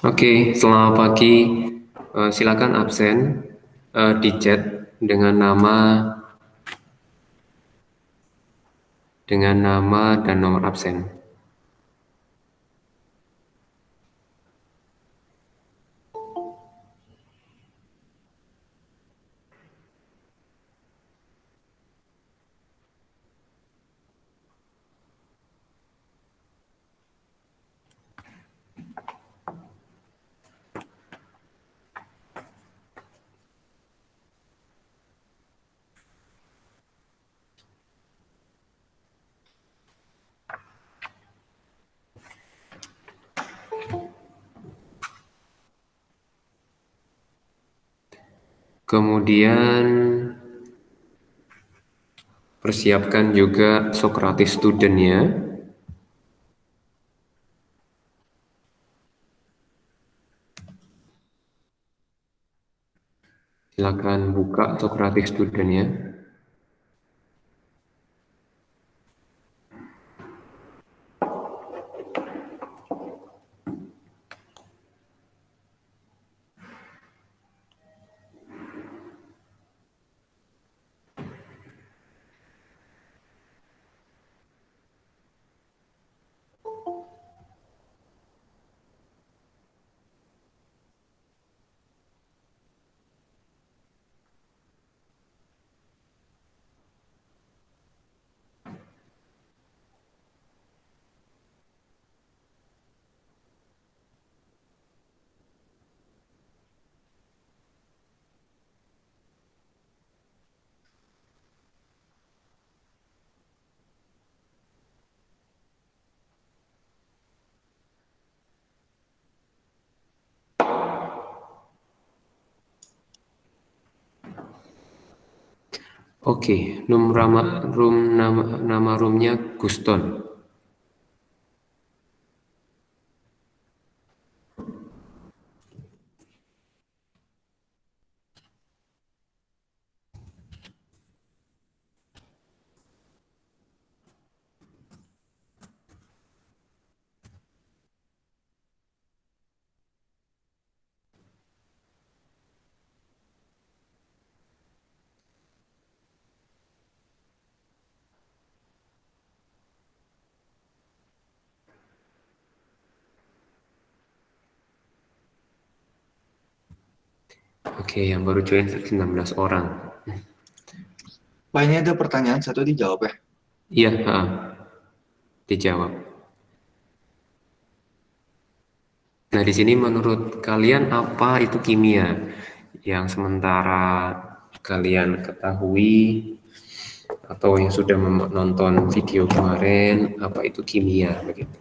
Oke, selamat pagi. Silakan absen di chat dengan nama dan nomor absen. Kemudian persiapkan juga Socrates student-nya. Silakan buka Socrates student-nya. Oke, nama roomnya Guston. Oke, yang baru join 16 orang. Pak, ini ada pertanyaan satu dijawab ya. Iya, dijawab. Nah, di sini menurut kalian apa itu kimia? Yang sementara kalian ketahui atau yang sudah menonton video kemarin, apa itu kimia begitu.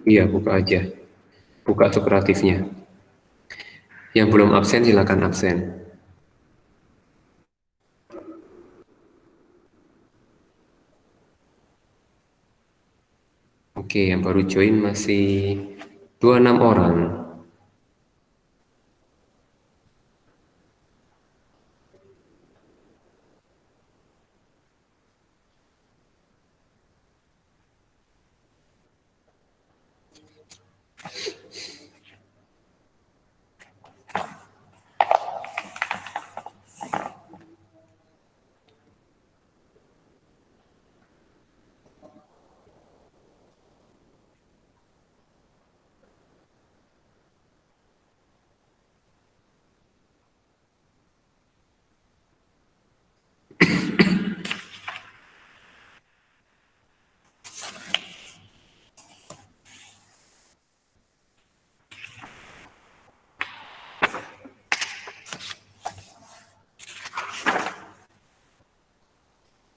Iya, buka aja. Buka Sokratifnya. Yang belum absen silakan absen. Oke, yang baru join masih 26 orang.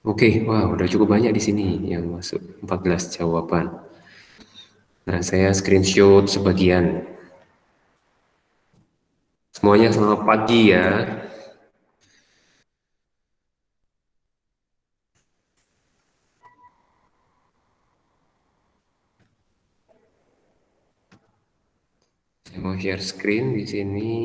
Oke, wah udah cukup banyak di sini yang masuk 14 jawaban. Nah, saya screenshot sebagian. Semuanya selamat pagi ya. Saya mau share screen di sini.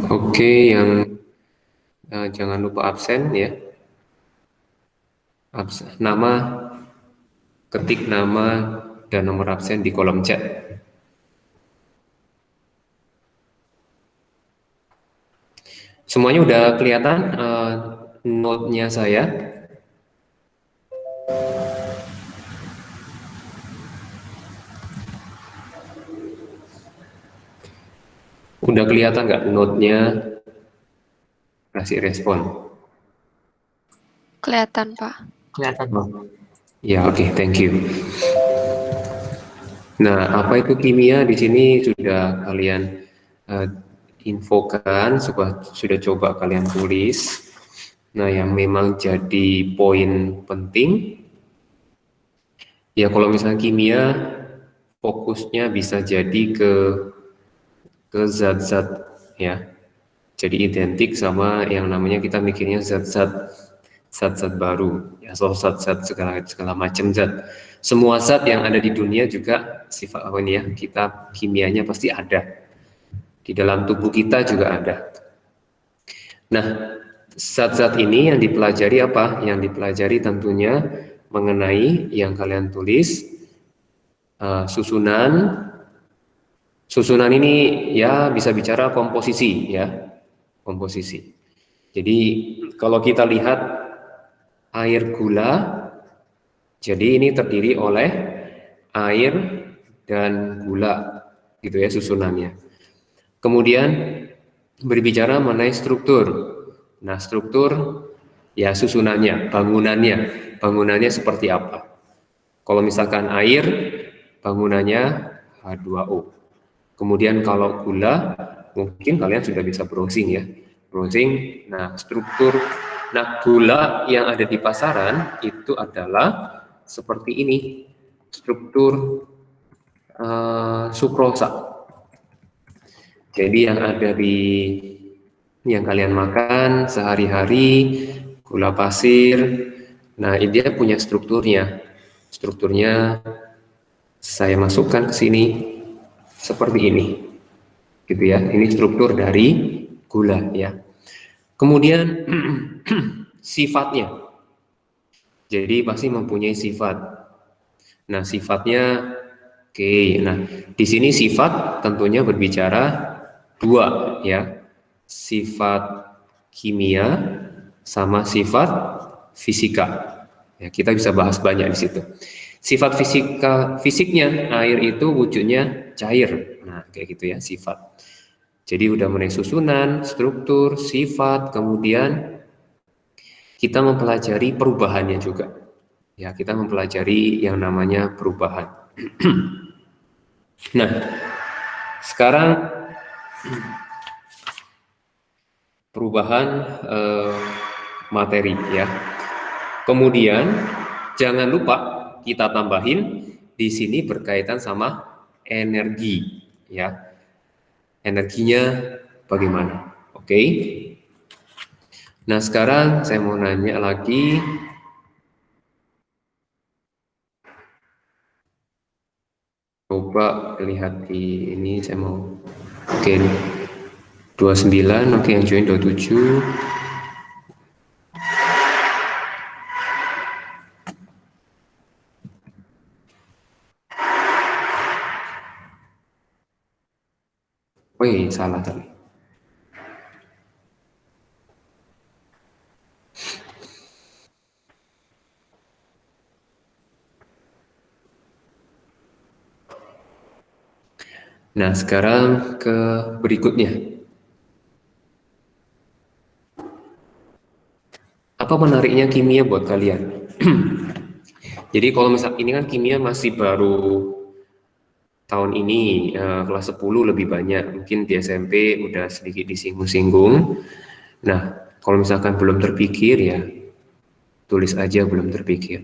Oke, yang jangan lupa absen ya. Nama, ketik nama dan nomor absen di kolom chat. Semuanya udah kelihatan note-nya saya. Udah kelihatan nggak note-nya? Kasih respon. Kelihatan, Pak. Kelihatan, Bang. Ya, oke, thank you. Nah, apa itu kimia? Di sini sudah kalian eh, infokan, sudah coba kalian tulis. Nah, yang memang jadi poin penting, ya kalau misalnya kimia, fokusnya bisa jadi ke zat-zat ya. Jadi identik sama yang namanya kita mikirnya zat-zat baru, ya, so zat-zat segala segala macam zat. Semua zat yang ada di dunia juga sifat apa ini ya? Kita kimianya pasti ada. Di dalam tubuh kita juga ada. Nah, zat-zat ini yang dipelajari apa? Yang dipelajari tentunya mengenai yang kalian tulis susunan. Susunan ini ya bisa bicara komposisi ya, komposisi. Jadi kalau kita lihat air gula, jadi ini terdiri oleh air dan gula, gitu ya susunannya. Kemudian berbicara mengenai struktur. Nah, struktur ya susunannya, bangunannya seperti apa? Kalau misalkan air, bangunannya H2O. Kemudian kalau gula, mungkin kalian sudah bisa browsing ya, browsing. Nah, struktur, nah gula yang ada di pasaran itu adalah seperti ini, struktur sukrosa. Jadi yang ada di yang kalian makan sehari-hari, gula pasir, nah dia punya strukturnya. Strukturnya saya masukkan ke sini seperti ini, gitu ya. Ini struktur dari gula ya. Kemudian sifatnya, jadi pasti mempunyai sifat. Nah sifatnya, oke. Nah di sini sifat tentunya berbicara dua ya, sifat kimia sama sifat fisika. Ya, kita bisa bahas banyak di situ. Sifat fisiknya air itu wujudnya cair. Nah, kayak gitu ya sifat. Jadi udah mengenai susunan, struktur, sifat, kemudian kita mempelajari perubahannya juga. Ya, kita mempelajari yang namanya perubahan. Nah, sekarang perubahan materi ya. Kemudian jangan lupa kita tambahin di sini berkaitan sama energi ya. Energinya bagaimana? Oke. Nah, sekarang saya mau nanya lagi. Coba lihat di ini saya mau oke 29, oke yang join 27. Wih, salah tadi. Nah, sekarang ke berikutnya. Apa menariknya kimia buat kalian? Jadi kalau misal ini kan kimia masih baru tahun ini, kelas 10 lebih banyak, mungkin di SMP udah sedikit disinggung-singgung. Nah, kalau misalkan belum terpikir ya tulis aja belum terpikir.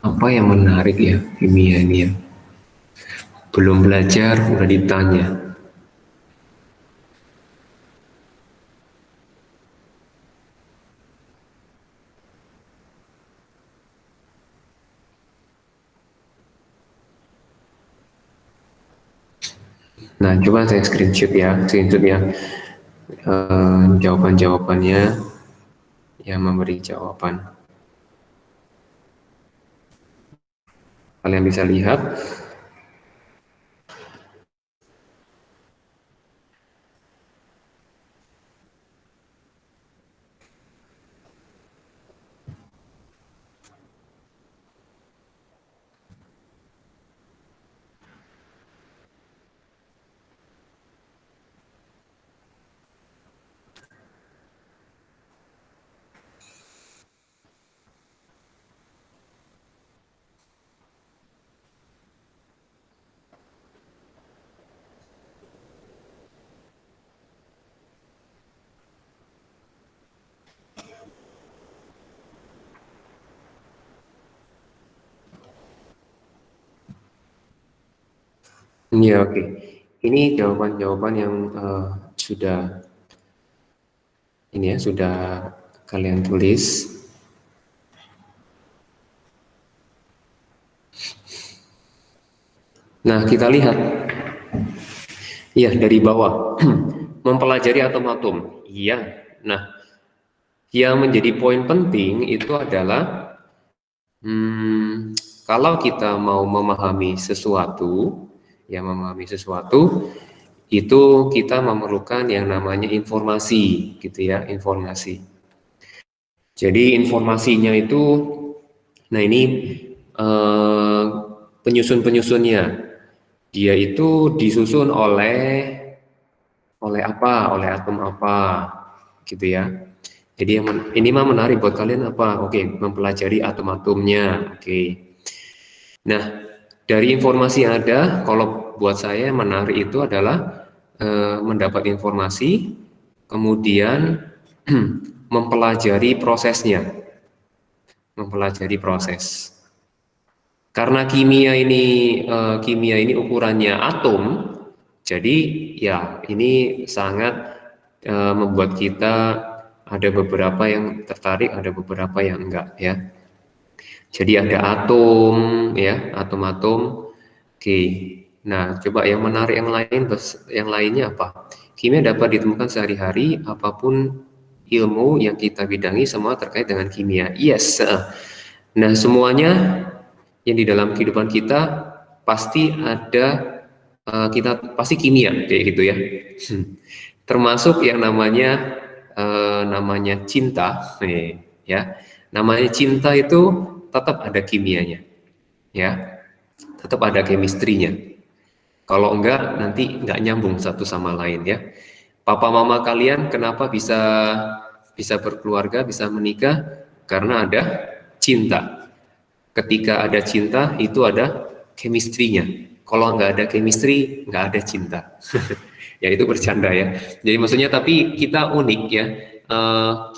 Apa yang menarik ya kimia ini ya? Belum belajar udah ditanya. Nah, coba saya screenshot ya, jawaban-jawabannya yang memberi jawaban. Kalian bisa lihat. Ya, oke. Ini jawaban-jawaban yang sudah sudah kalian tulis. Nah, kita lihat. Ya, dari bawah. Mempelajari atom-atom. Iya. Nah, yang menjadi poin penting itu adalah kalau kita mau memahami sesuatu, itu kita memerlukan yang namanya informasi, gitu ya, informasi. Jadi informasinya itu, nah ini penyusun-penyusunnya, dia itu disusun oleh apa, oleh atom apa, gitu ya. Jadi ini mah menarik buat kalian apa? Oke, mempelajari atom-atomnya. Oke. Nah, dari informasi yang ada, kalau buat saya yang menarik itu adalah mendapat informasi, kemudian mempelajari prosesnya, mempelajari proses. Karena kimia ini ukurannya atom, jadi ya ini sangat membuat kita ada beberapa yang tertarik, ada beberapa yang enggak ya. Jadi ada atom ya, atom-atom. Oke. Nah, coba yang menarik yang lainnya apa? Kimia dapat ditemukan sehari-hari, apapun ilmu yang kita bidangi semua terkait dengan kimia. Yes. Nah, semuanya yang di dalam kehidupan kita pasti ada kita pasti kimia kayak gitu ya. Termasuk yang namanya cinta, ya. Namanya cinta itu tetap ada kimianya, ya. Tetap ada chemistry-nya. Kalau enggak nanti enggak nyambung satu sama lain ya. Papa mama kalian kenapa bisa berkeluarga, bisa menikah? Karena ada cinta. Ketika ada cinta itu ada chemistry-nya. Kalau nggak ada chemistry, nggak ada cinta. Ya itu bercanda ya. Jadi maksudnya tapi kita unik ya.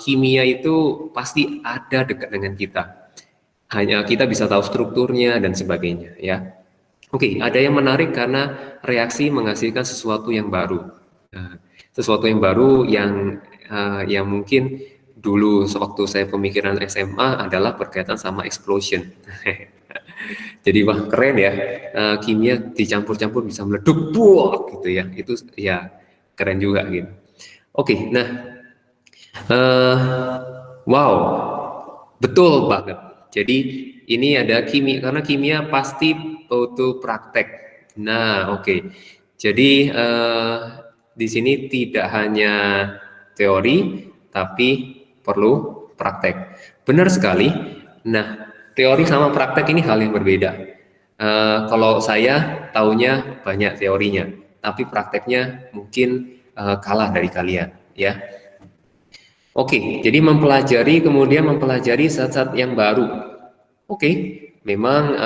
Kimia itu pasti ada dekat dengan kita. Hanya kita bisa tahu strukturnya dan sebagainya ya. Oke, ada yang menarik karena reaksi menghasilkan sesuatu yang baru. Nah, sesuatu yang baru yang mungkin dulu sewaktu saya pemikiran SMA adalah berkaitan sama explosion. Jadi wah keren ya, kimia dicampur-campur bisa meleduk, buak gitu ya. Itu ya keren juga gitu. Oke, nah eh, wow, betul banget. Jadi ini ada kimia, karena kimia pasti butuh praktek. Nah, oke. Jadi di sini tidak hanya teori, tapi perlu praktek. Benar sekali. Nah, teori sama praktek ini hal yang berbeda. Kalau saya taunya banyak teorinya, tapi prakteknya mungkin kalah dari kalian, ya. Oke, jadi mempelajari kemudian mempelajari zat-zat yang baru. Oke, memang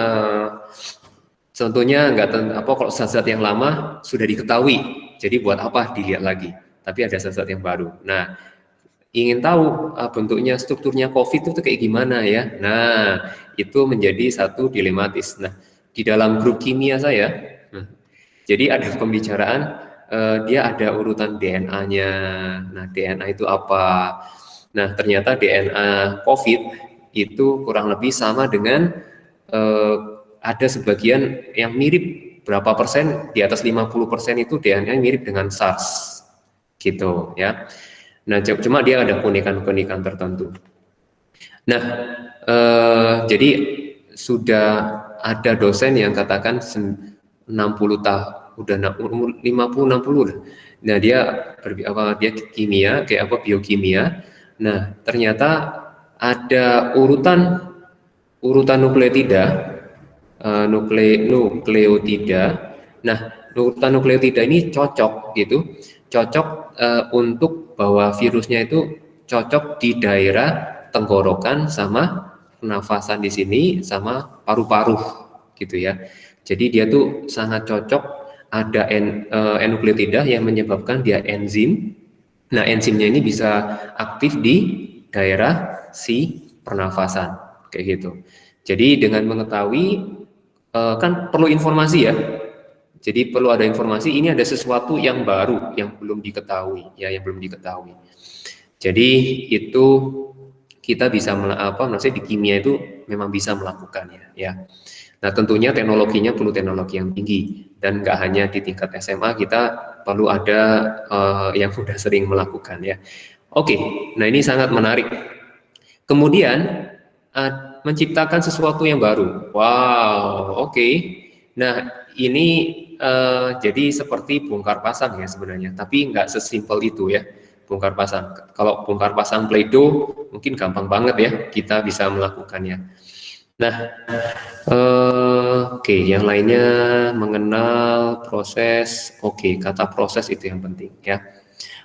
contohnya nggak apa kalau zat-zat yang lama sudah diketahui, jadi buat apa dilihat lagi? Tapi ada zat-zat yang baru. Nah, ingin tahu bentuknya, strukturnya COVID itu kayak gimana ya? Nah, itu menjadi satu dilematis. Nah, di dalam grup kimia saya, jadi ada pembicaraan, dia ada urutan DNA-nya. Nah, DNA itu apa? Nah, ternyata DNA COVID itu kurang lebih sama dengan ada sebagian yang mirip berapa persen, di atas 50% itu DNA mirip dengan SARS gitu ya. Nah, cuma dia ada keunikan-keunikan tertentu. Nah, jadi sudah ada dosen yang katakan 60 tahun, udah umur 50-60 lah. Nah, dia dia kimia, kayak apa biokimia. Nah, ternyata ada urutan nukleotida, nukleotida. Nah, urutan nukleotida ini cocok gitu, cocok untuk bahwa virusnya itu cocok di daerah tenggorokan sama pernafasan di sini sama paru-paru gitu ya. Jadi dia tuh sangat cocok, ada nukleotida yang menyebabkan dia enzim. Nah, enzimnya ini bisa aktif di daerah si pernafasan kayak gitu. Jadi dengan mengetahui kan perlu informasi ya. Jadi perlu ada informasi, ini ada sesuatu yang baru yang belum diketahui ya, yang belum diketahui. Jadi itu kita bisa maksudnya di kimia itu memang bisa melakukannya ya. Nah, tentunya teknologinya perlu teknologi yang tinggi, dan nggak hanya di tingkat SMA, kita perlu ada yang sudah sering melakukan ya. Oke, nah ini sangat menarik. Kemudian menciptakan sesuatu yang baru. Wow, oke. Nah, ini jadi seperti bongkar pasang ya sebenarnya, tapi nggak sesimpel itu ya, bongkar pasang. Kalau bongkar pasang Play-Doh mungkin gampang banget ya, kita bisa melakukannya. Nah, oke, yang lainnya mengenal proses. Oke, kata proses itu yang penting ya.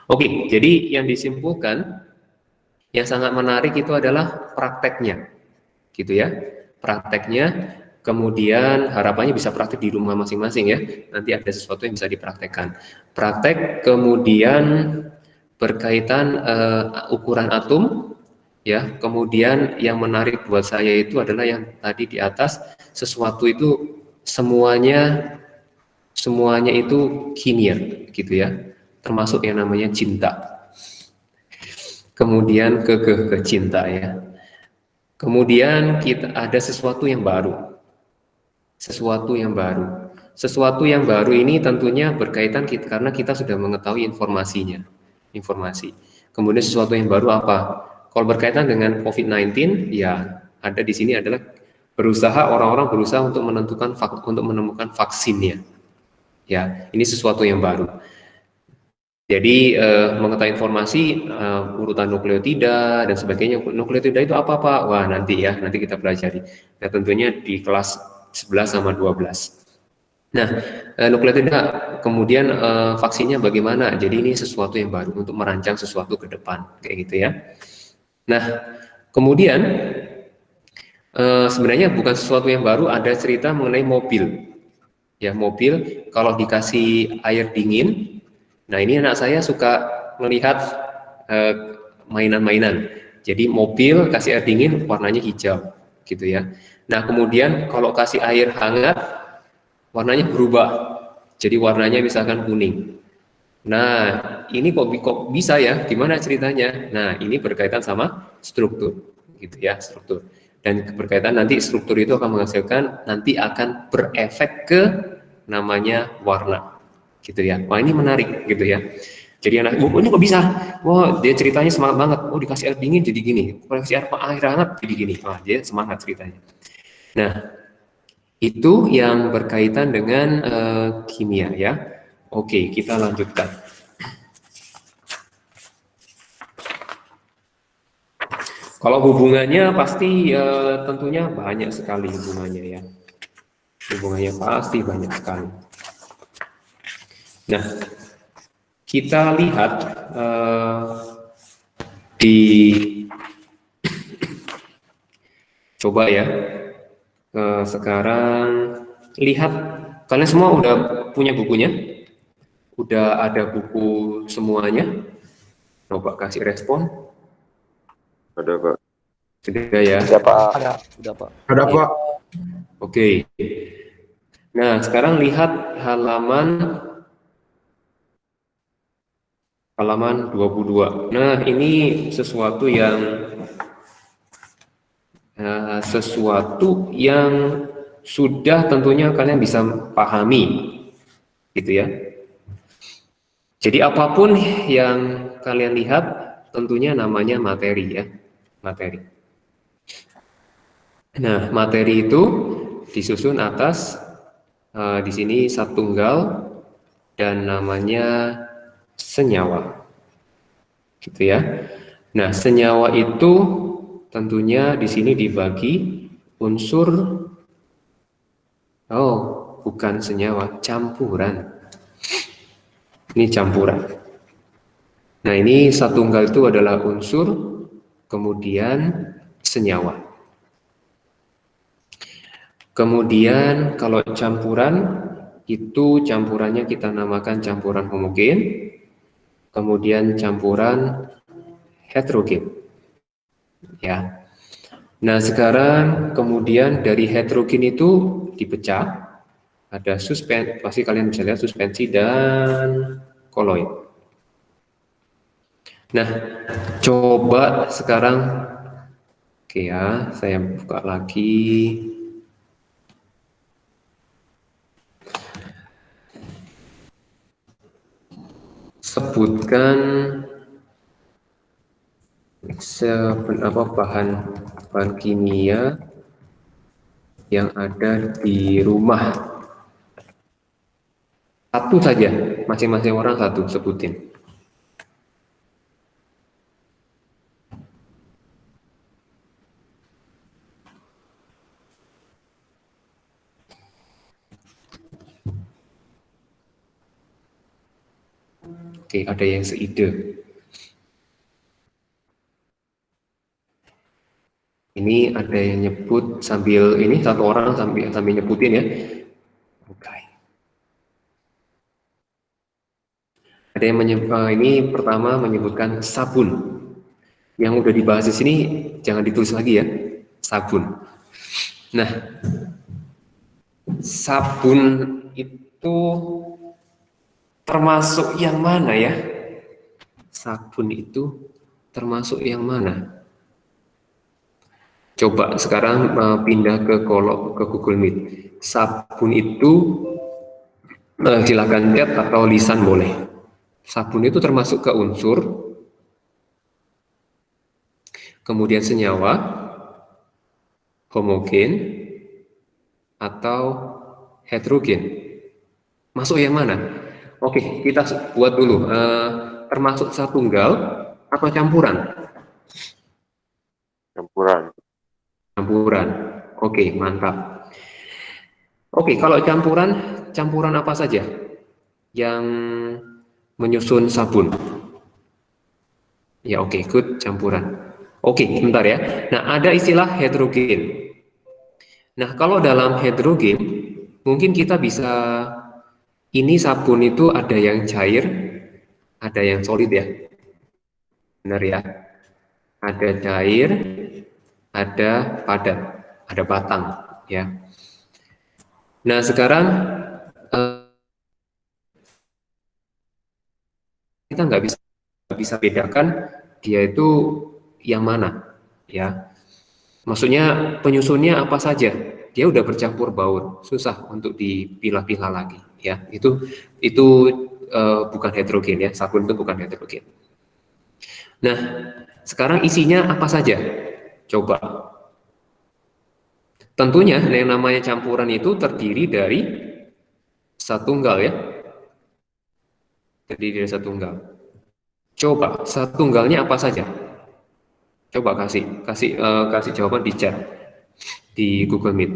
Oke, jadi yang disimpulkan yang sangat menarik itu adalah prakteknya, gitu ya. Prakteknya, kemudian harapannya bisa praktek di rumah masing-masing ya. Nanti ada sesuatu yang bisa dipraktekkan. Praktek, kemudian berkaitan ukuran atom, ya. Kemudian yang menarik buat saya itu adalah yang tadi di atas, sesuatu itu semuanya itu kimia, gitu ya. Termasuk yang namanya cinta. Kemudian ke cinta ya. Kemudian kita ada sesuatu yang baru. Sesuatu yang baru. Sesuatu yang baru ini tentunya berkaitan karena kita sudah mengetahui informasinya. Informasi. Kemudian sesuatu yang baru apa? Kalau berkaitan dengan COVID-19, ya ada di sini adalah orang-orang berusaha untuk menemukan vaksinnya. Ya, ini sesuatu yang baru. Jadi mengetahui informasi urutan nukleotida dan sebagainya. Nukleotida itu apa Pak? Wah nanti ya, nanti kita pelajari. Nah tentunya di kelas 11 sama 12. Nah nukleotida kemudian vaksinnya bagaimana? Jadi ini sesuatu yang baru untuk merancang sesuatu ke depan kayak gitu ya. Nah kemudian sebenarnya bukan sesuatu yang baru, ada cerita mengenai mobil. Ya mobil kalau dikasih air dingin. Nah ini anak saya suka melihat mainan-mainan. Jadi mobil kasih air dingin warnanya hijau, gitu ya. Nah kemudian kalau kasih air hangat warnanya berubah. Jadi warnanya misalkan kuning. Nah, ini kok bisa ya? Gimana ceritanya? Nah, ini berkaitan sama struktur, gitu ya, struktur. Dan berkaitan nanti struktur itu akan menghasilkan, nanti akan berefek ke namanya warna, gitu ya. Wah, ini menarik, gitu ya. Jadi anak, oh, ini kok bisa? Wah, dia ceritanya semangat banget. Oh, dikasih air dingin jadi gini, dikasih air hangat jadi gini. Wah, dia semangat ceritanya. Nah, itu yang berkaitan dengan kimia ya. Oke, kita lanjutkan. Kalau hubungannya pasti tentunya banyak sekali hubungannya ya. Hubungannya pasti banyak sekali. Nah, kita lihat di coba ya. Sekarang lihat kalian semua udah punya bukunya? Udah ada buku semuanya? Coba kasih respon. Ada, Pak. Sudah ya? Ada, Pak. Ada, Pak. Ada, Pak. Oke. Nah, sekarang lihat halaman 22. Nah, ini sesuatu yang sudah tentunya kalian bisa pahami, gitu ya. Jadi apapun yang kalian lihat tentunya namanya materi ya, materi. Nah, materi itu disusun atas di sini zat tunggal dan namanya senyawa, gitu ya. Nah, senyawa itu tentunya di sini dibagi unsur, oh bukan senyawa, campuran. Ini campuran. Nah, ini zat tunggal itu adalah unsur, kemudian senyawa. Kemudian kalau campuran itu campurannya kita namakan campuran homogen, kemudian campuran heterogen. Ya. Nah, sekarang kemudian dari heterogen itu dipecah. Ada suspensi, pasti kalian bisa lihat suspensi dan koloid. Nah, coba sekarang, oke ya, saya buka lagi. Sebutkan bahan kimia yang ada di rumah. Satu saja, masing-masing orang satu sebutin. Oke, ada yang seide. Ini ada yang nyebut sambil ini satu orang sambil nyebutin ya. Oke. Ada yang ini pertama menyebutkan sabun. Yang udah dibahas di sini jangan ditulis lagi ya. Sabun. Nah, sabun itu termasuk yang mana ya? Sabun itu termasuk yang mana? Coba sekarang pindah ke Google Meet. Sabun itu silakan chat atau lisan boleh. Sabun itu termasuk ke unsur, kemudian senyawa, homogen, atau heterogen. Masuk yang mana? Oke, kita buat dulu. Termasuk zat tunggal atau campuran? Campuran. Campuran. Oke, mantap. Oke, kalau campuran apa saja yang menyusun sabun? Ya, oke, good, campuran. Oke, bentar ya. Nah, ada istilah heterogen. Nah, kalau dalam heterogen, mungkin kita bisa, ini sabun itu ada yang cair, ada yang solid ya. Benar ya. Ada cair, ada padat, ada batang ya. Nah, sekarang kita nggak bisa bedakan dia itu yang mana, ya. Maksudnya penyusunnya apa saja, dia udah bercampur baur, susah untuk dipilah-pilah lagi, ya. Itu bukan heterogen, ya. Sabun itu bukan heterogen. Nah, sekarang isinya apa saja? Coba. Tentunya yang namanya campuran itu terdiri dari satu tunggal, ya. Terdiri dari satu tunggal. Coba, satu tunggalnya apa saja? Coba kasih jawaban di chat di Google Meet.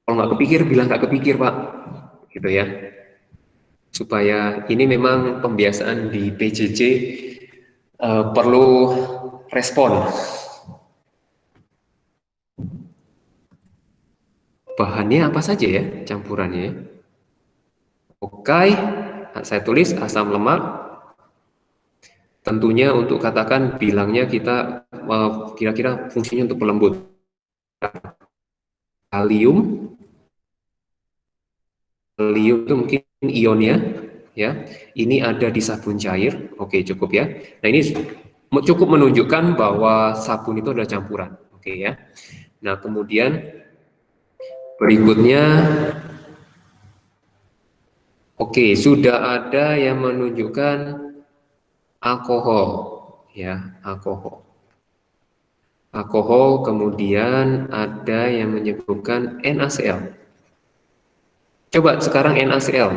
Kalau nggak kepikir, bilang nggak kepikir, Pak. Gitu ya. Supaya ini memang pembiasaan di PJJ perlu respon. Bahannya apa saja ya campurannya ya? Oke, saya tulis asam lemak. Tentunya untuk katakan bilangnya kita kira-kira fungsinya untuk pelembut. Kalium itu mungkin ionnya, ya. Ini ada di sabun cair. Oke, cukup ya. Nah, ini cukup menunjukkan bahwa sabun itu adalah campuran. Oke ya. Nah, kemudian berikutnya, oke, sudah ada yang menunjukkan alkohol, ya, alkohol. Alkohol, kemudian ada yang menyebutkan NaCl. Coba sekarang NaCl,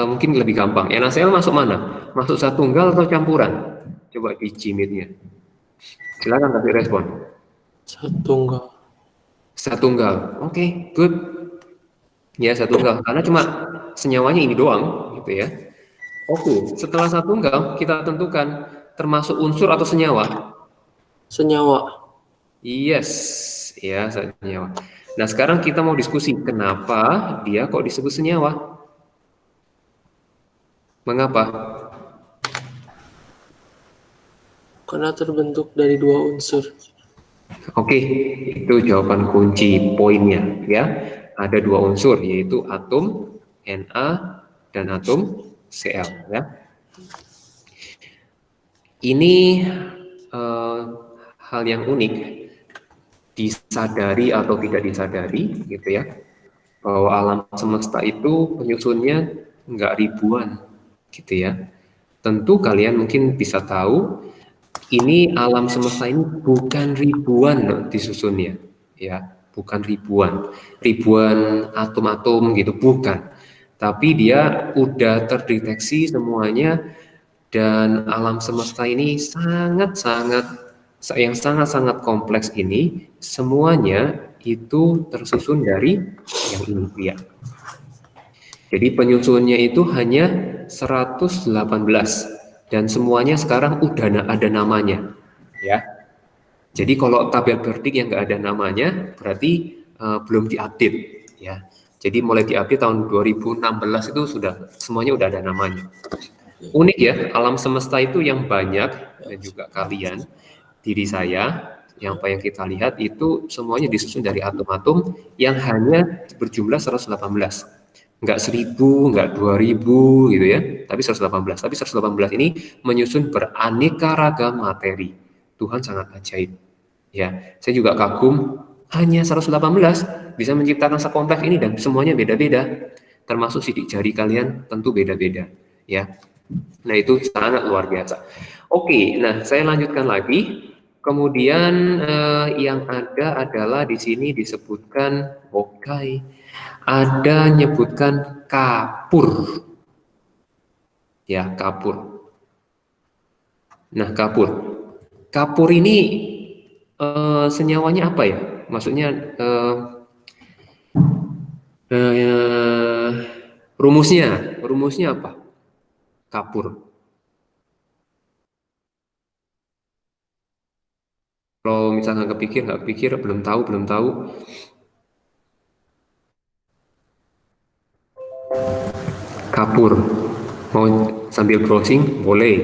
mungkin lebih gampang. NaCl masuk mana? Masuk satu tunggal atau campuran? Coba di Gmeet-nya. Silakan kasih respon. Satu tunggal. Satu tunggal. Oke, good. Ya, satu tunggal. Karena cuma senyawanya ini doang, gitu ya. Oke, setelah satu tunggal kita tentukan termasuk unsur atau senyawa. Senyawa. Yes, ya, senyawa. Nah, sekarang kita mau diskusi kenapa dia kok disebut senyawa? Mengapa? Karena terbentuk dari dua unsur. Oke, itu jawaban kunci poinnya, ya. Ada dua unsur, yaitu atom Na dan atom Cl, ya. Ini hal yang unik, disadari atau tidak disadari, gitu ya, bahwa alam semesta itu penyusunnya nggak ribuan, gitu ya. Tentu kalian mungkin bisa tahu, ini alam semesta ini bukan ribuan loh disusunnya, ya, bukan ribuan atom-atom gitu, bukan. Tapi dia udah terdeteksi semuanya, dan alam semesta ini yang sangat-sangat kompleks ini, semuanya itu tersusun dari yang ini ya. Jadi penyusunnya itu hanya 118 dan semuanya sekarang udah ada namanya, ya. Jadi kalau tabel periodik yang nggak ada namanya berarti belum diupdate, ya. Jadi mulai diupdate tahun 2016 itu sudah semuanya udah ada namanya. Unik ya, alam semesta itu yang banyak, dan juga kalian, diri saya, yang apa yang kita lihat itu semuanya disusun dari atom-atom yang hanya berjumlah 118. Enggak 1000, enggak 2000 gitu ya, tapi 118. Tapi 118 ini menyusun beraneka ragam materi. Tuhan sangat ajaib. Ya, saya juga kagum, hanya 118 bisa menciptakan sekompleks ini dan semuanya beda-beda. Termasuk sidik jari kalian tentu beda-beda, ya. Nah, itu sangat luar biasa. Oke, nah saya lanjutkan lagi. Kemudian yang ada adalah di sini disebutkan, ada menyebutkan kapur. Ya, kapur. Nah, kapur. Kapur ini senyawanya apa ya? Maksudnya rumusnya apa? Kapur. Kalau misalnya nggak kepikir, belum tahu. Kapur. Mau sambil browsing? Boleh.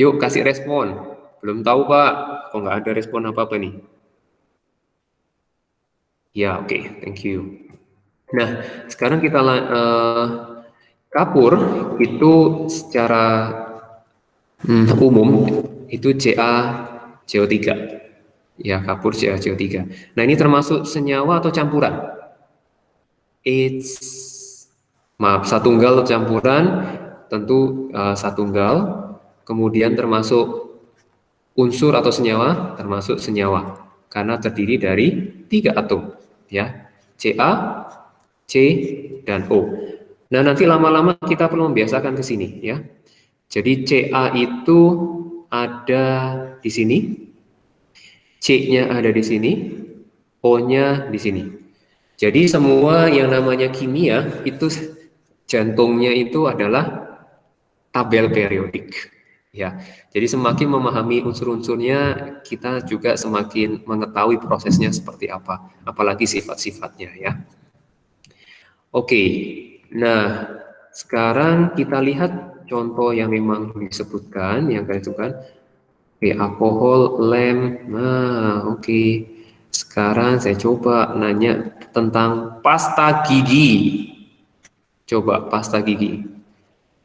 Yuk, kasih respon. Belum tahu, Pak. Kok nggak ada respon apa-apa nih? Ya, oke. Thank you. Nah, sekarang kita Kapur itu secara umum itu CaCO3. Ya, kapur CaCO3. Nah, ini termasuk senyawa atau campuran? Maaf, satunggal atau campuran, tentu satunggal. Kemudian termasuk unsur atau senyawa, termasuk senyawa. Karena terdiri dari 3 atom, ya, Ca, C, dan O. Nah, nanti lama-lama kita perlu membiasakan ke sini, ya. Jadi Ca itu ada di sini, C-nya ada di sini, O-nya di sini. Jadi semua yang namanya kimia itu jantungnya itu adalah tabel periodik. Ya, jadi semakin memahami unsur-unsurnya, kita juga semakin mengetahui prosesnya seperti apa, apalagi sifat-sifatnya, ya. Oke, nah sekarang kita lihat contoh yang memang disebutkan, yang kalian sebutkan. Oke, alkohol, lem. Nah, oke. Sekarang saya coba nanya tentang pasta gigi. Coba pasta gigi.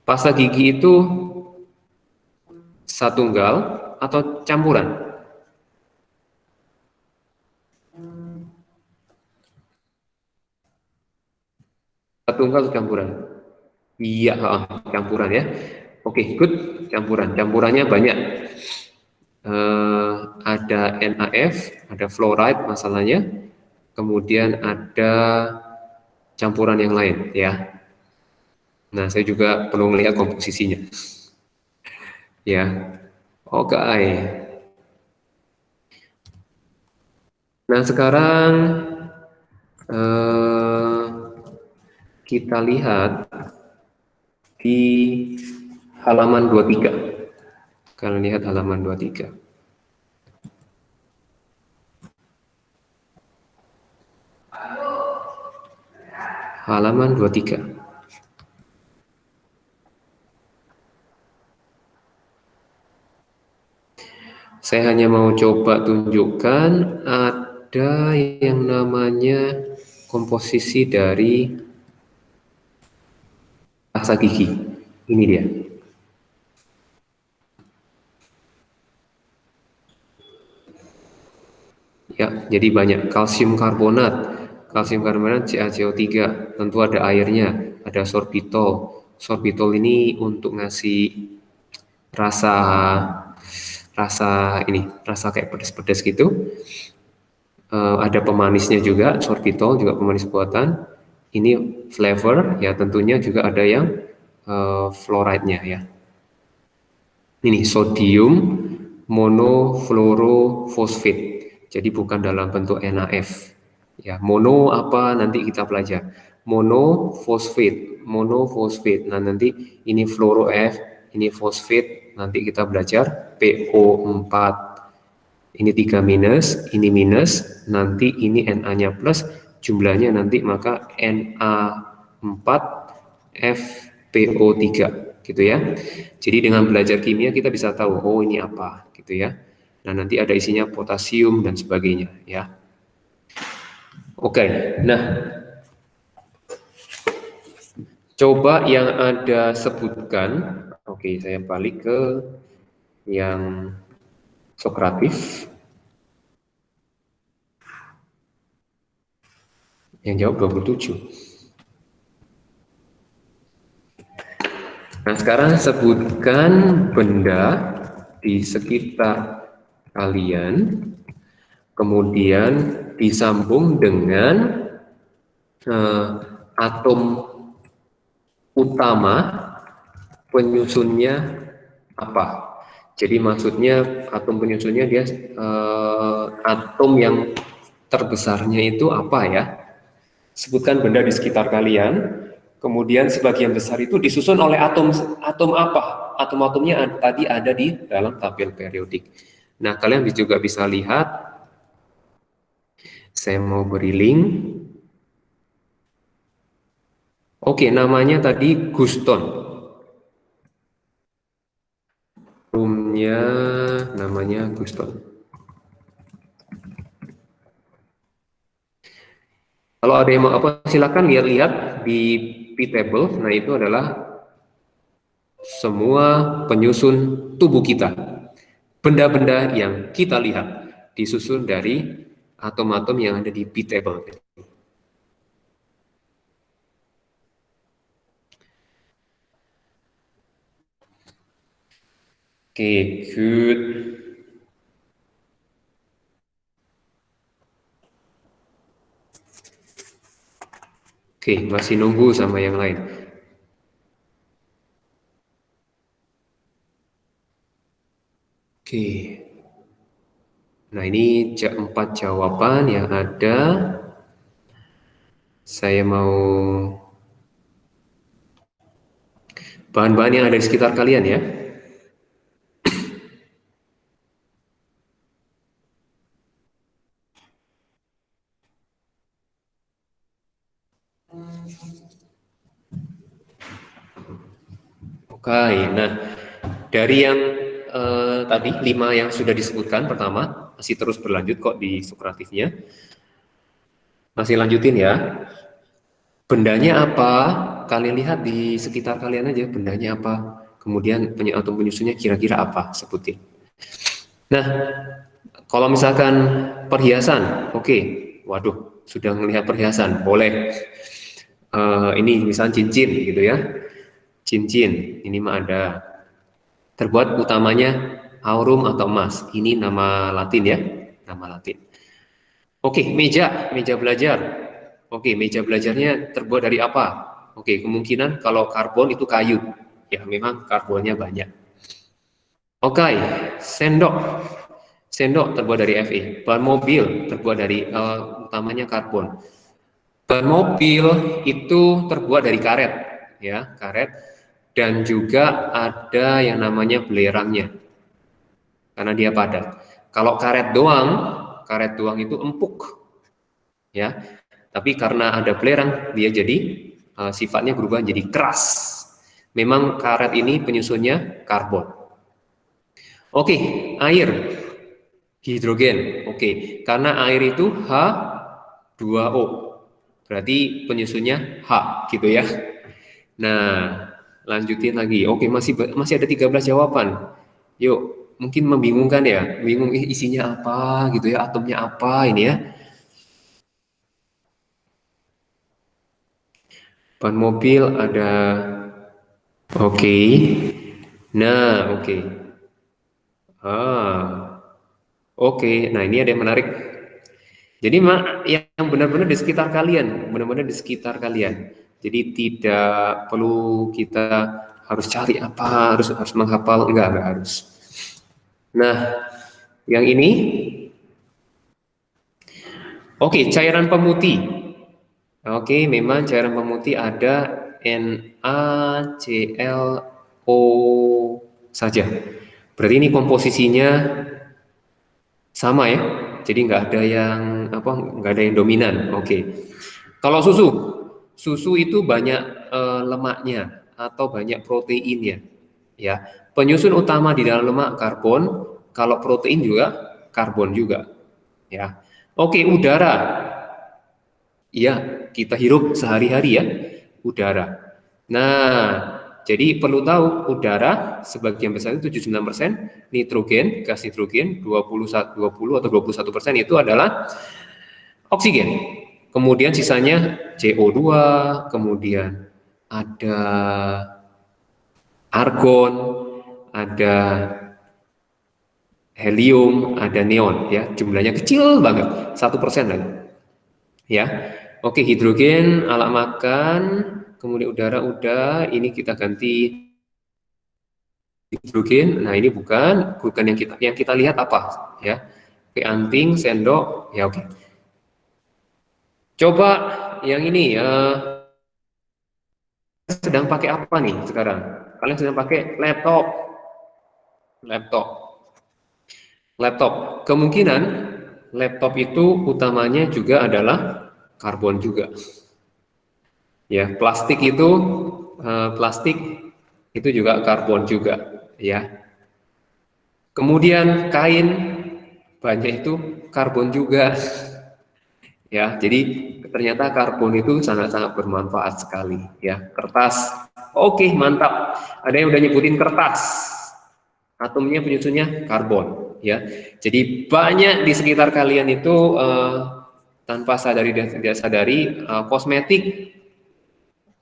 Pasta gigi itu satunggal atau campuran? Satunggal atau campuran? Iya, campuran ya. Oke, good, campuran. Campurannya banyak. Ada NaF, ada fluoride masalahnya. Kemudian ada campuran yang lain, ya. Nah, saya juga perlu melihat komposisinya. Ya, oke. Nah, sekarang kita lihat di halaman 23. Kalian lihat halaman 23. Halaman 23. Saya hanya mau coba tunjukkan ada yang namanya komposisi dari pasta gigi. Ini dia. Ya, jadi banyak kalsium karbonat. Kalsium karbonat CaCO3, tentu ada airnya, ada sorbitol. Sorbitol ini untuk ngasih rasa kayak pedas-pedas gitu. Ada pemanisnya juga, sorbitol juga pemanis buatan. Ini flavor, ya tentunya juga ada yang fluoride-nya, ya. Ini sodium monofluorofosfat. Jadi bukan dalam bentuk NaF. Ya, mono apa nanti kita pelajari. Monofosfat. Nah, nanti ini fluoroF, ini fosfat, nanti kita belajar PO4. Ini 3 minus, ini minus, nanti ini Na-nya plus, jumlahnya nanti maka Na4FPO3, gitu ya. Jadi dengan belajar kimia kita bisa tahu, oh ini apa, gitu ya. Nah, nanti ada isinya potasium dan sebagainya, ya. Oke, nah coba yang ada sebutkan. Oke, saya balik ke yang Sokratif. Yang jawab 27. Nah, sekarang sebutkan benda di sekitar kalian, kemudian disambung dengan atom utama penyusunnya apa. Jadi maksudnya atom penyusunnya dia atom yang terbesarnya itu apa ya. Sebutkan benda di sekitar kalian, kemudian sebagian besar itu disusun oleh atom apa? Atom-atomnya tadi ada di dalam tabel periodik. Nah, kalian juga bisa lihat, saya mau beri link. Oke, namanya tadi Guston. Roomnya namanya Guston. Kalau ada yang mau apa, silakan lihat-lihat di P table, nah itu adalah semua penyusun tubuh kita. Benda-benda yang kita lihat disusun dari atom-atom yang ada di P table. Oke, good. Oke, masih nunggu sama yang lain. Oke. Nah, ini 4 jawaban yang ada. Saya mau bahan-bahan yang ada di sekitar kalian ya. Oke, nah dari yang tadi 5 yang sudah disebutkan pertama, masih terus berlanjut kok di Sokratifnya. Masih lanjutin ya. Bendanya apa? Kalian lihat di sekitar kalian aja bendanya apa. Kemudian atom penyusunnya kira-kira apa? Sebutin. Nah, kalau misalkan perhiasan, oke. Waduh, sudah melihat perhiasan, boleh. Ini misalnya cincin gitu ya. Cincin, ini mah ada. Terbuat utamanya aurum atau emas. Ini nama Latin ya, nama Latin. Oke, meja belajar. Oke, meja belajarnya terbuat dari apa? Oke, kemungkinan kalau karbon itu kayu. Ya, memang karbonnya banyak. Oke, sendok. Sendok terbuat dari Fe. Ban mobil terbuat dari utamanya karbon. Ban mobil itu terbuat dari karet, ya, karet. Dan juga ada yang namanya belerangnya, karena dia padat. Kalau karet doang itu empuk, ya. Tapi karena ada belerang, dia jadi sifatnya berubah jadi keras. Memang karet ini penyusunnya karbon. Oke, air, hidrogen. Oke, karena air itu H2O, berarti penyusunnya H, gitu ya. Nah, lanjutin lagi. Oke, masih ada 13 jawaban. Yuk, mungkin membingungkan ya, bingung isinya apa gitu ya, atomnya apa ini ya. Ban mobil ada. Oke. Nah, oke. Oke. Nah, ini ada yang menarik. Jadi yang benar-benar di sekitar kalian, benar-benar di sekitar kalian. Jadi tidak perlu kita harus cari apa, harus menghafal, enggak harus. Nah, yang ini, oke, cairan pemutih. Oke, memang cairan pemutih ada NaClO saja. Berarti ini komposisinya sama ya. Jadi nggak ada yang dominan. Oke. Kalau susu itu banyak lemaknya atau banyak proteinnya. Ya, penyusun utama di dalam lemak karbon. Kalau protein juga karbon juga. Ya, oke, udara. Iya, kita hirup sehari-hari ya, udara. Nah, jadi perlu tahu udara sebagian besar itu 79%, nitrogen, gas nitrogen 20 atau 21% itu adalah oksigen. Kemudian sisanya CO2, kemudian ada argon, ada helium, ada neon ya, jumlahnya kecil banget, 1% lagi. Ya. Oke, hidrogen, alat makan, kemudian udara udah, ini kita ganti hidrogen. Nah, ini bukan yang kita lihat apa, ya. Oke, anting, sendok, ya oke. Coba yang ini sedang pakai apa nih sekarang? Kalian sedang pakai laptop. Kemungkinan laptop itu utamanya juga adalah karbon juga. Ya, plastik itu juga karbon juga, ya. Kemudian kain banyak itu karbon juga. Ya, jadi ternyata karbon itu sangat-sangat bermanfaat sekali ya. Kertas, oke, mantap. Ada yang udah nyebutin kertas, atomnya penyusunnya karbon ya. Jadi banyak di sekitar kalian itu tanpa sadari dan tidak sadari kosmetik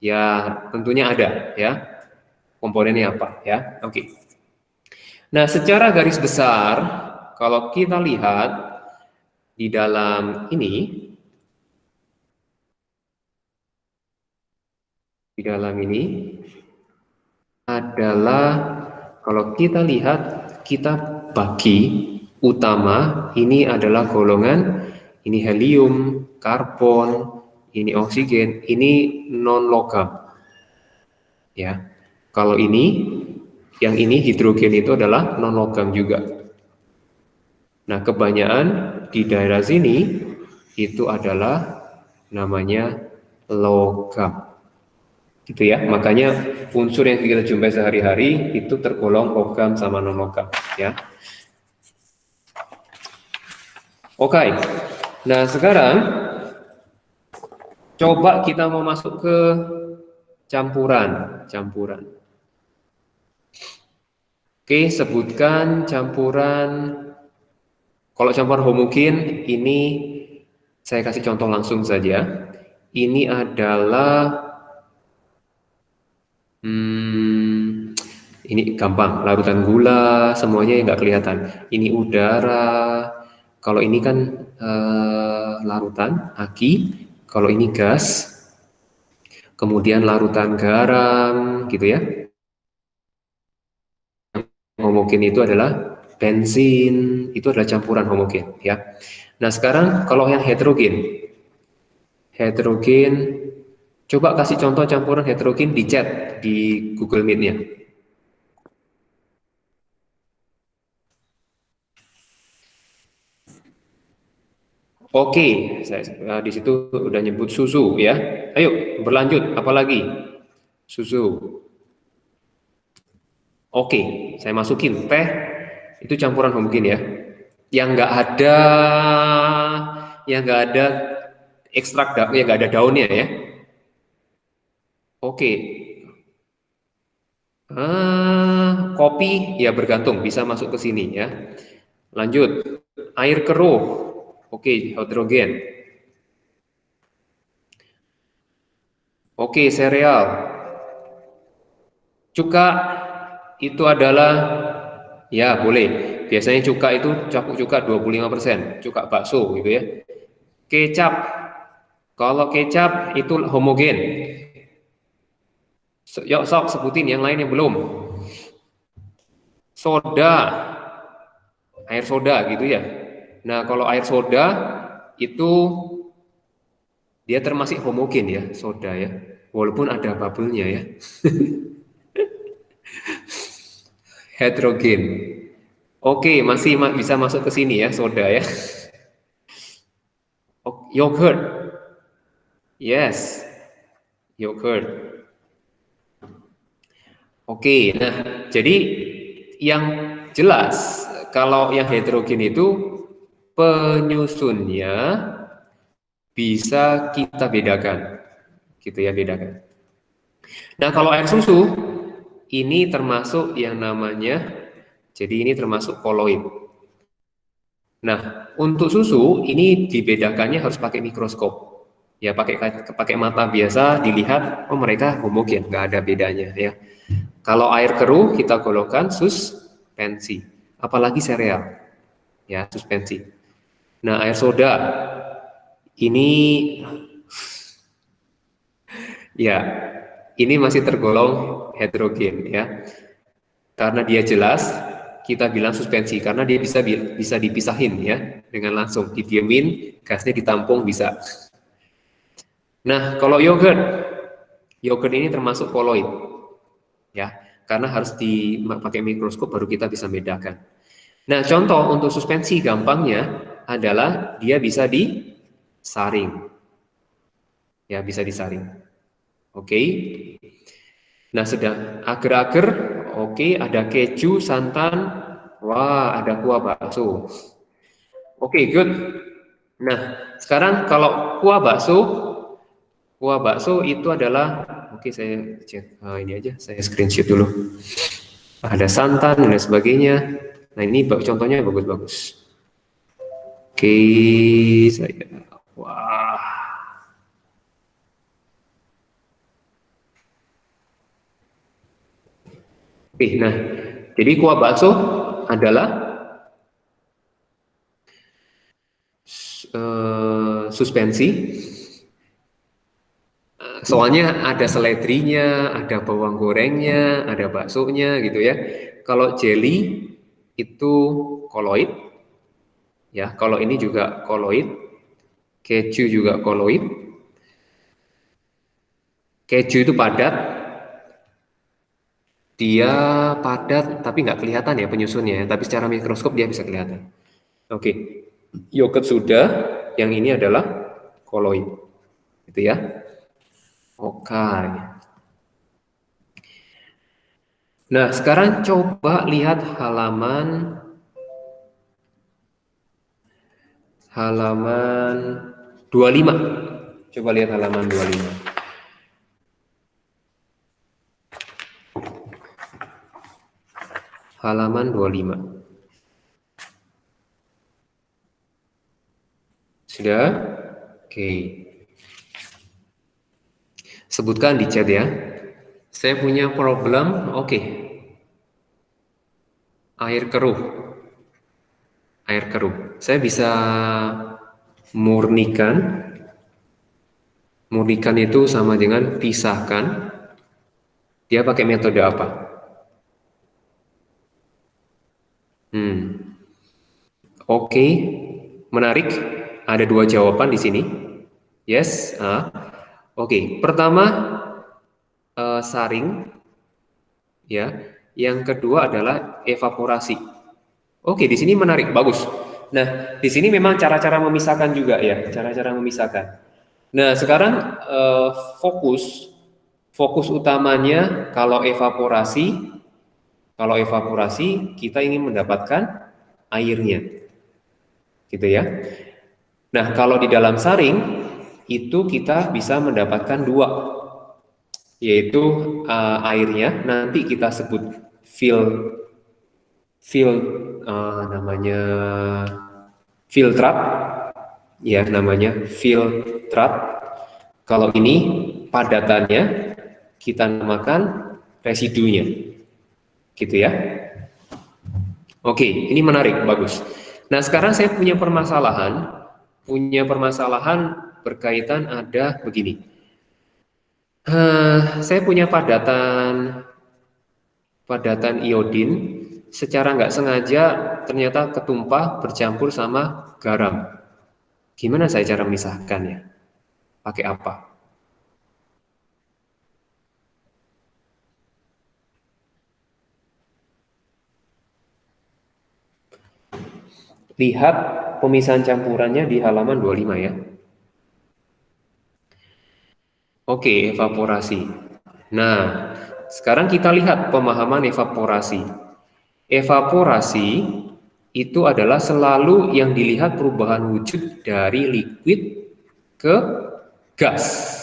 ya tentunya ada ya. Komponennya apa ya? Oke. Nah, secara garis besar kalau kita lihat di dalam ini adalah kalau kita lihat kita bagi utama ini adalah golongan ini helium, karbon, ini oksigen, ini non logam. Ya. Kalau yang ini hidrogen itu adalah non logam juga. Nah, kebanyakan di daerah sini itu adalah namanya logam. Gitu ya. Makanya unsur yang kita jumpai sehari-hari itu tergolong logam sama non logam ya. Oke. Nah, sekarang coba kita mau masuk ke campuran. Oke, sebutkan campuran. Kalau campuran homogen ini saya kasih contoh langsung saja. Ini adalah ini gampang, larutan gula, semuanya yang nggak kelihatan. Ini udara. Kalau ini kan larutan aki. Kalau ini gas. Kemudian larutan garam, gitu ya. Homogen itu adalah bensin, itu adalah campuran homogen ya. Nah, sekarang kalau yang heterogen, coba kasih contoh campuran heterogen di chat di Google Meet-nya. Oke, saya di situ udah nyebut susu ya. Ayo berlanjut, apalagi susu. Oke, saya masukin teh, itu campuran homogen ya. Yang nggak ada ekstrak, yang nggak ada daunnya ya. Oke. Kopi ya bergantung, bisa masuk ke sini ya. Lanjut, air keruh. Oke, hidrogen. Oke, sereal. Cuka itu adalah ya boleh. Biasanya cuka itu capuk cuka 25%, cuka bakso gitu ya. Kecap. Kalau kecap itu homogen. Yuk sok sebutin yang lain yang belum. Soda. Air soda gitu ya. Nah, kalau air soda itu dia termasuk homogen ya, soda ya. Walaupun ada bubble-nya ya. Heterogen. Oke, masih bisa masuk ke sini ya, soda ya. Yogurt. Yes. Yogurt. Oke, nah jadi yang jelas kalau yang heterogen itu penyusunnya bisa kita bedakan. Gitu ya, bedakan. Nah, kalau air susu ini termasuk yang namanya, jadi ini termasuk koloid. Nah, untuk susu ini dibedakannya harus pakai mikroskop. Ya, pakai mata biasa dilihat, oh mereka homogen, nggak ada bedanya ya. Kalau air keruh kita golongkan suspensi, apalagi sereal, ya suspensi. Nah, air soda ini, ya ini masih tergolong heterogen ya, karena dia jelas kita bilang suspensi karena dia bisa dipisahin ya dengan langsung didiemin, gasnya ditampung bisa. Nah, kalau yogurt ini termasuk koloid ya, karena harus dipakai mikroskop baru kita bisa bedakan. Nah, contoh untuk suspensi gampangnya adalah dia bisa disaring. Ya, bisa disaring. Oke. Nah, sedang agar-agar, oke, ada keju, santan, wah, ada kuah bakso. Oke, good. Nah, sekarang kalau kuah bakso itu adalah, oke saya cek ini aja, saya screenshot dulu. Ada santan dan sebagainya. Nah ini contohnya bagus-bagus. Oke, saya, wah. Oke, nah, jadi kuah bakso adalah suspensi. Soalnya ada seledrinya, ada bawang gorengnya, ada baksonya gitu ya. Kalau jelly itu koloid, ya. Kalau ini juga koloid, keju juga koloid. Keju itu padat, dia padat tapi nggak kelihatan ya penyusunnya, ya. Tapi secara mikroskop dia bisa kelihatan. Oke, yogurt sudah, yang ini adalah koloid, gitu ya. Oke. Nah, sekarang coba lihat halaman 25. Coba lihat halaman 25. Halaman 25. Sudah? Oke. Sebutkan di chat ya. Saya punya problem, oke. Air keruh. Air keruh. Saya bisa murnikan. Murnikan itu sama dengan pisahkan. Dia pakai metode apa? Oke. Menarik. Ada dua jawaban di sini. Yes. Oke. Pertama saring. Ya. Yang kedua adalah evaporasi. Oke, di sini menarik, bagus. Nah, di sini memang cara-cara memisahkan juga ya, cara-cara memisahkan. Nah, sekarang fokus utamanya kalau evaporasi kita ingin mendapatkan airnya, gitu ya. Nah, kalau di dalam saring itu kita bisa mendapatkan dua, yaitu airnya nanti kita sebut namanya filtrat, ya namanya filtrat. Kalau ini padatannya kita namakan residunya, gitu ya. Oke, ini menarik, bagus. Nah, sekarang saya punya permasalahan berkaitan ada begini. Saya punya padatan iodin, secara nggak sengaja ternyata ketumpah bercampur sama garam. Gimana saya cara memisahkannya? Pakai apa? Lihat pemisahan campurannya di halaman 25 ya. Oke, evaporasi. Nah, sekarang kita lihat pemahaman evaporasi. Evaporasi itu adalah selalu yang dilihat perubahan wujud dari liquid ke gas.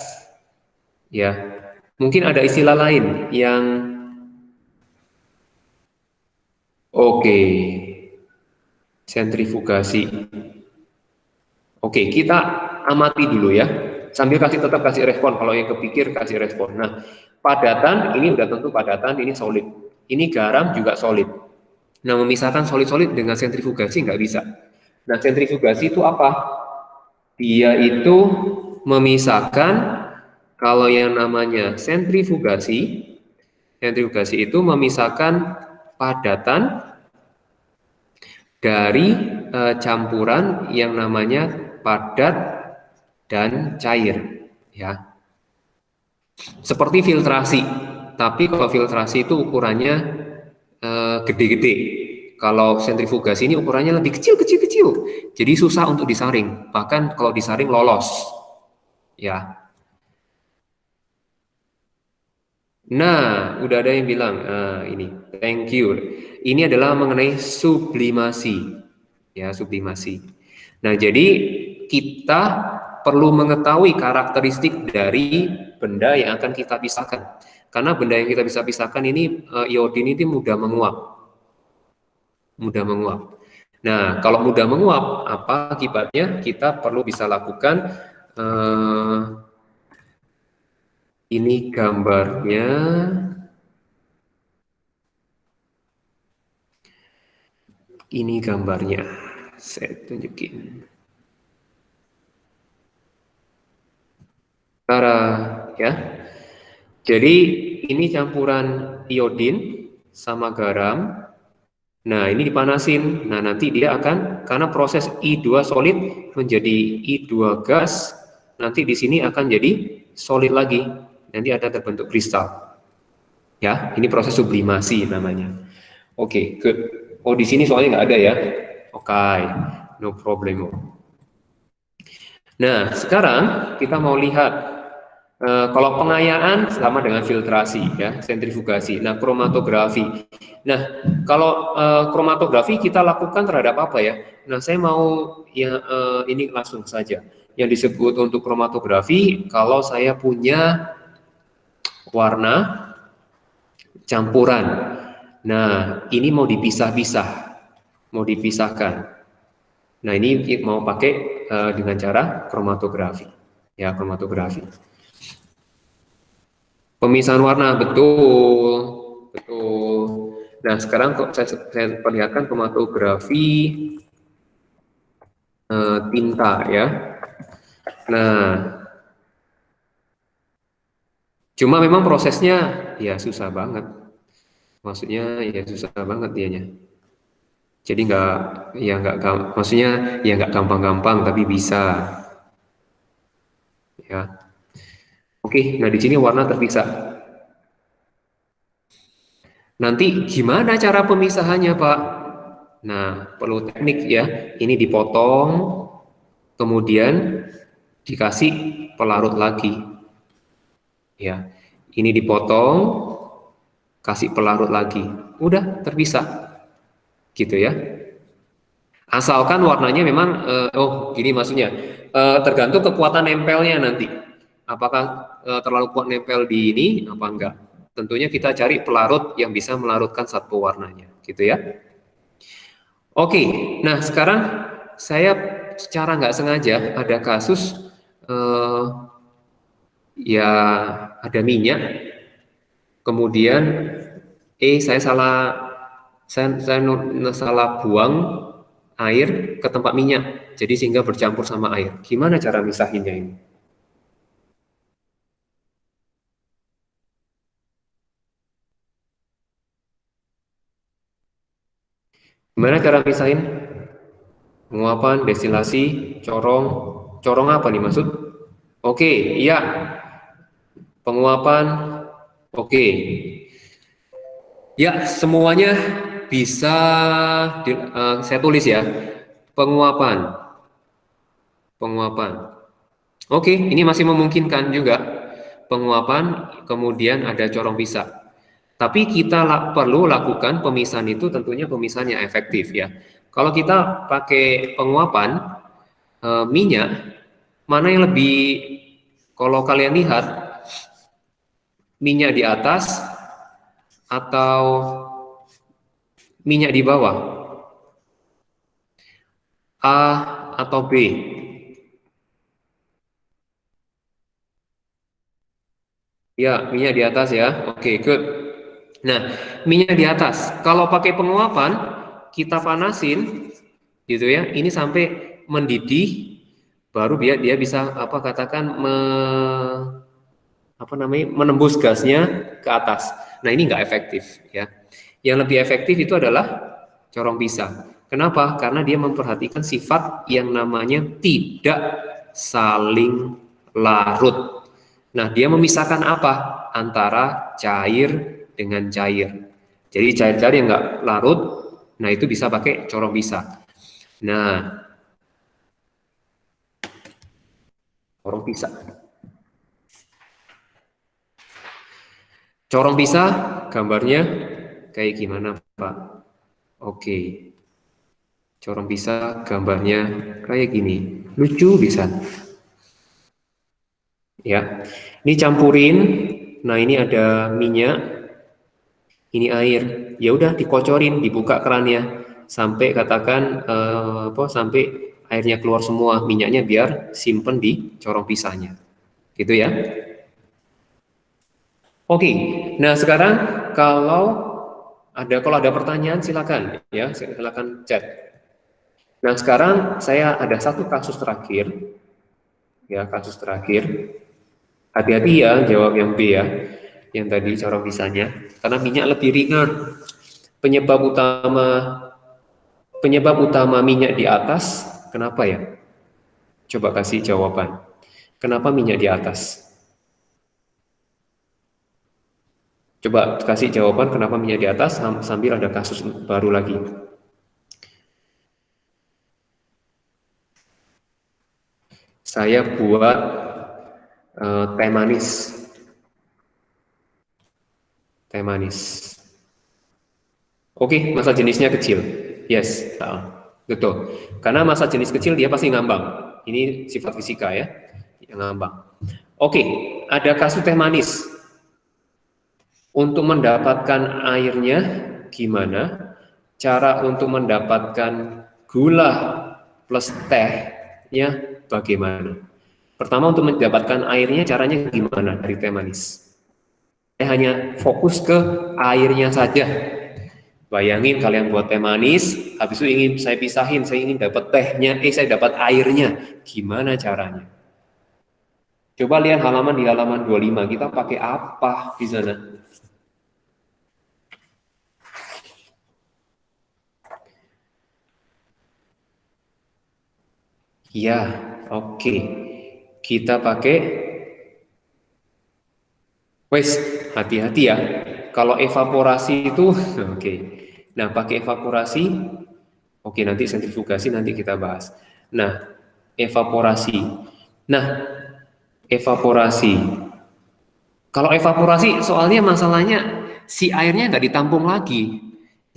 Ya, mungkin ada istilah lain yang oke, sentrifugasi. Oke, kita amati dulu ya. Sambil tetap kasih respon. Kalau yang kepikir kasih respon. Nah, padatan ini udah tentu padatan, ini solid. Ini garam juga solid. Nah, memisahkan solid-solid dengan sentrifugasi nggak bisa. Nah, sentrifugasi itu apa? Dia itu memisahkan, kalau yang namanya sentrifugasi itu memisahkan padatan dari campuran yang namanya padat dan cair, ya. Seperti filtrasi, tapi kalau filtrasi itu ukurannya gede-gede. Kalau sentrifugasi ini ukurannya lebih kecil, jadi susah untuk disaring. Bahkan kalau disaring lolos, ya. Nah, udah ada yang bilang, ini, thank you. Ini adalah mengenai sublimasi, ya sublimasi. Nah, jadi kita perlu mengetahui karakteristik dari benda yang akan kita pisahkan. Karena benda yang kita bisa pisahkan ini iodin ini mudah menguap. Mudah menguap. Nah, kalau mudah menguap, apa akibatnya? Kita perlu bisa lakukan ini gambarnya. Ini gambarnya. Saya tunjukin. Cara ya. Jadi ini campuran iodin sama garam. Nah, ini dipanasin. Nah, nanti dia akan, karena proses I2 solid menjadi I2 gas, nanti di sini akan jadi solid lagi. Nanti ada terbentuk kristal. Ya, ini proses sublimasi namanya. Oke, good. Oh, di sini soalnya nggak ada ya. Oke, no problem. Nah, sekarang kita mau lihat kalau pengayaan sama dengan filtrasi, ya, sentrifugasi. Nah, kromatografi. Nah, kalau kromatografi kita lakukan terhadap apa ya? Nah, saya mau ya ini langsung saja. Yang disebut untuk kromatografi, kalau saya punya warna campuran. Nah, ini mau dipisah-pisah, mau dipisahkan. Nah, ini mau pakai dengan cara kromatografi. Ya, kromatografi. Pemisahan warna, betul, betul. Nah, sekarang kok saya perlihatkan kromatografi tinta ya. Nah, cuma memang prosesnya ya susah banget. Maksudnya ya susah banget dianya. Jadi maksudnya ya nggak gampang-gampang tapi bisa. Ya. Oke, nah di sini warna terpisah. Nanti gimana cara pemisahannya, Pak? Nah, perlu teknik ya. Ini dipotong, kemudian dikasih pelarut lagi. Ya, ini dipotong, kasih pelarut lagi. Udah terpisah, gitu ya. Asalkan warnanya memang, gini maksudnya, tergantung kekuatan nempelnya nanti. Apakah terlalu kuat nempel di ini, apa enggak? Tentunya kita cari pelarut yang bisa melarutkan satu warnanya, gitu ya. Oke, nah sekarang saya secara nggak sengaja ada kasus ya ada minyak, kemudian saya salah buang air ke tempat minyak, jadi sehingga bercampur sama air. Gimana cara misahinnya ini? Gimana cara misahin? Penguapan, destilasi, corong apa nih maksud? Oke, iya. Penguapan, oke. Ya, semuanya bisa saya tulis ya. Penguapan. Oke, ini masih memungkinkan juga. Penguapan, kemudian ada corong pisah. Tapi kita perlu lakukan pemisahan itu tentunya pemisahan yang efektif ya. Kalau kita pakai penguapan minyak, mana yang lebih, kalau kalian lihat, minyak di atas atau minyak di bawah? A atau B? Ya, minyak di atas ya. Oke, good. Nah, minyak di atas. Kalau pakai penguapan, kita panasin, gitu ya. Ini sampai mendidih, baru dia bisa menembus gasnya ke atas. Nah, ini nggak efektif ya. Yang lebih efektif itu adalah corong pisah. Kenapa? Karena dia memperhatikan sifat yang namanya tidak saling larut. Nah, dia memisahkan apa? Antara cair dengan cair. Jadi cair-cair yang nggak larut, nah itu bisa pakai corong pisah. Nah, corong pisah. Corong pisah, gambarnya kayak gimana, Pak? Oke. Corong pisah gambarnya kayak gini. Lucu bisa. Ya. Ini campurin. Nah, ini ada minyak. Ini air. Ya udah dikocorin, dibuka kerannya sampai katakan sampai airnya keluar semua, minyaknya biar simpen di corong pisahnya. Gitu ya. Oke. Nah, sekarang kalau ada pertanyaan silakan ya, silakan chat. Nah, sekarang saya ada satu kasus terakhir. Ya, kasus terakhir. Hati-hati ya jawab yang B ya. Yang tadi corong pisahnya, karena minyak lebih ringan. Penyebab utama minyak di atas, kenapa ya? Coba kasih jawaban. Kenapa minyak di atas? Coba kasih jawaban kenapa minyak di atas sambil ada kasus baru lagi. Saya buat teh manis. Teh manis. Oke, masa jenisnya kecil. Yes, betul. Karena masa jenis kecil dia pasti ngambang. Ini sifat fisika ya, yang ngambang. Oke, ada kasus teh manis. Untuk mendapatkan airnya gimana? Cara untuk mendapatkan gula plus tehnya bagaimana? Pertama, untuk mendapatkan airnya caranya gimana dari teh manis? Saya hanya fokus ke airnya saja. Bayangin kalian buat teh manis, habis itu ingin saya pisahin, saya ingin dapat tehnya, saya dapat airnya. Gimana caranya? Coba lihat di halaman 25, kita pakai apa di sana? Ya, oke. Kita pakai hati-hati ya. Kalau evaporasi itu oke. Nah, pakai evaporasi oke, nanti sentrifugasi nanti kita bahas. Nah, evaporasi. Nah, evaporasi. Kalau evaporasi soalnya masalahnya si airnya nggak ditampung lagi.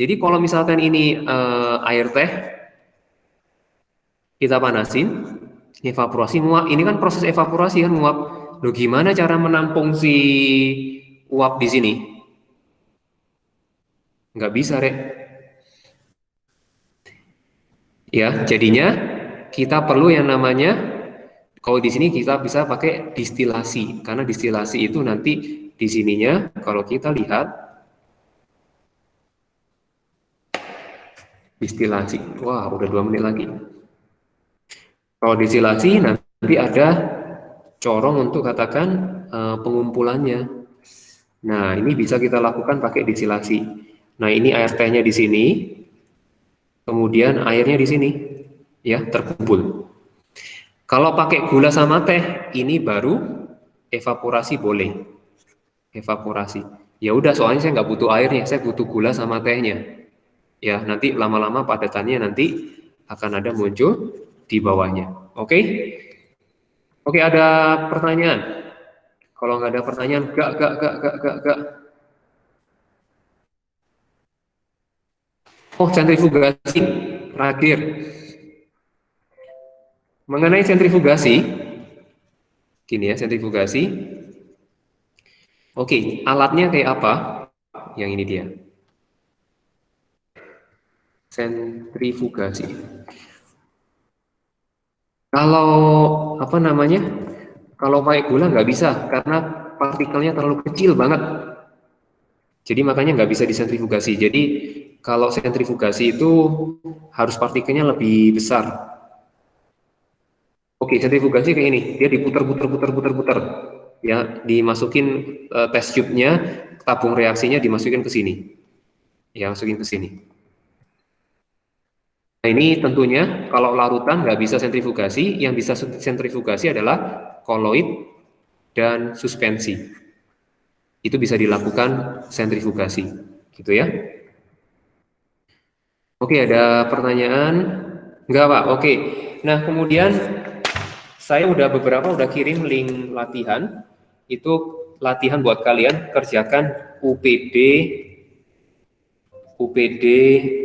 Jadi kalau misalkan ini air teh kita panasin, evaporasi nguap. Ini kan proses evaporasi kan nguap. Loh, gimana cara menampung si uap di sini? Nggak bisa, Rek. Ya, jadinya kita perlu yang namanya, kalau di sini kita bisa pakai distilasi, karena distilasi itu nanti di sininya kalau kita lihat distilasi, wah udah 2 menit lagi. Kalau distilasi nanti ada corong untuk katakan pengumpulannya. Nah, ini bisa kita lakukan pakai distilasi. Nah, ini air tehnya di sini. Kemudian airnya di sini, ya, terkumpul. Kalau pakai gula sama teh, ini baru evaporasi boleh. Evaporasi. Ya udah, soalnya saya nggak butuh airnya, saya butuh gula sama tehnya. Ya, nanti lama-lama padatannya nanti akan ada muncul di bawahnya. Oke? Oke, ada pertanyaan? Kalau nggak ada pertanyaan, gak. Oh, sentrifugasi terakhir. Mengenai sentrifugasi, gini ya, sentrifugasi. Oke, alatnya kayak apa? Yang ini dia. Sentrifugasi. Kalau apa namanya? Kalau pakai gula nggak bisa karena partikelnya terlalu kecil banget. Jadi makanya nggak bisa disentrifugasi. Jadi kalau sentrifugasi itu harus partikelnya lebih besar. Oke, sentrifugasi kayak ini, dia diputar, ya, dimasukin test tube-nya, tabung reaksinya dimasukin ke sini, ya, masukin ke sini. Nah, ini tentunya kalau larutan nggak bisa sentrifugasi, yang bisa sentrifugasi adalah koloid dan suspensi. Itu bisa dilakukan sentrifugasi, gitu ya. Oke, ada pertanyaan? Enggak, Pak. Oke. Nah, kemudian saya udah kirim link latihan. Itu latihan buat kalian kerjakan UPD UPD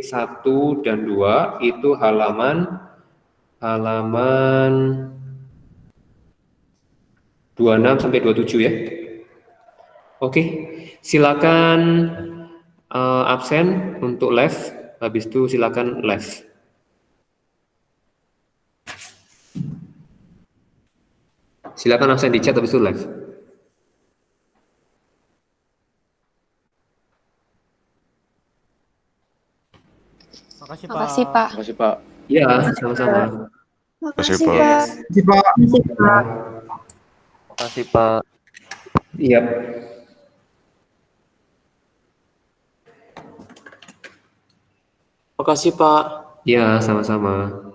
1 dan 2 itu halaman 26 sampai 27 ya. Oke, silakan absen untuk live, habis itu silakan live. Silakan absen di chat habis itu live. Makasih, Makasih, Pak. Makasih, Pak. Ya, sama-sama. Makasih, Makasih, Pak. Pak. Makasih, Pak. Iya. Makasih, Pak. Ya, sama-sama.